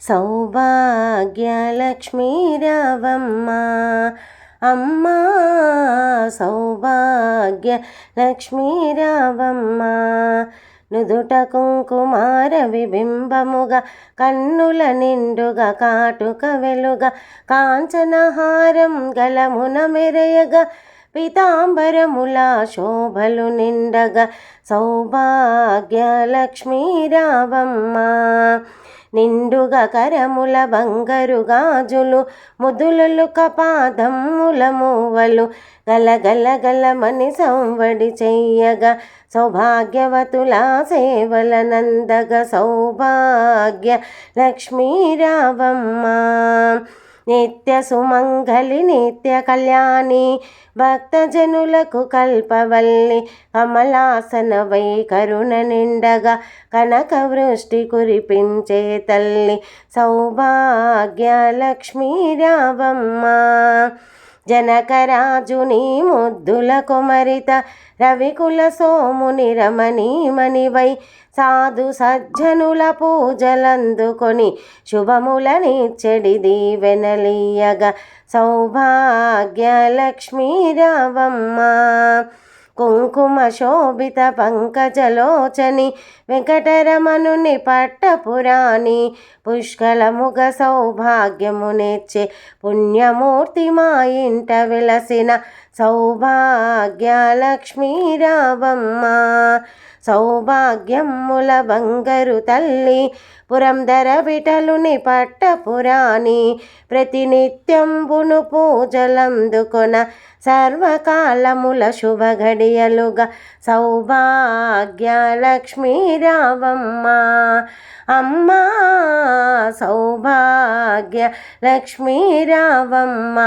సౌభాగ్యలక్ష్మీ రావమ్మ అమ్మా సౌభాగ్య లక్ష్మీ రావమ్మ. నుదుట కుంకుమార విబింబముగా కన్నుల నిండుగా కాటుక వెలుగా కాంచనహారం గలమున మెరయగా పీతాంబరముల శోభలు నిండగా సౌభాగ్య లక్ష్మీ రావమ్మ. నిండుగా కరముల బంగారు గాజులు ముదులలు కపాదమ్ముల మూవలు గలగల గలమని సంవడి చెయ్యగా సౌభాగ్యవతుల సేవల నందగ సౌభాగ్య లక్ష్మీ రావమ్మ. నిత్య సుమంగళి నిత్య కళ్యాణి భక్తజనులకు కల్పవల్లి కమలాసన వై కరుణ నిండగా కనక వృష్టి కురిపించే తల్లి సౌభాగ్య లక్ష్మీ రావమ్మ. జనకరాజుని ముద్దుల కుమరిత రవికుల సోముని రమణీమణివై సాధు సజ్జనుల పూజలందుకొని శుభములనిచ్చెడి దీవెనలీయగా సౌభాగ్య లక్ష్మీ రావమ్మ. కుంకుమ శోభిత పంకజలోచని వెంకటరమణుని పట్టపురాణి పుష్కలముగ సౌభాగ్యమునిచ్చే పుణ్యమూర్తి మా ఇంట వెలసిన సౌభాగ్య లక్ష్మీ రావమ్మ. సౌభాగ్యముల బంగారు తల్లి పురంధర విఠలుని పట్టపురాణి ప్రతినిత్యంబును పూజలందుకొన సర్వకాలముల శుభ ఘడియలుగా సౌభాగ్య లక్ష్మీ రావమ్మ అమ్మా సౌభాగ్య లక్ష్మీ రావమ్మ.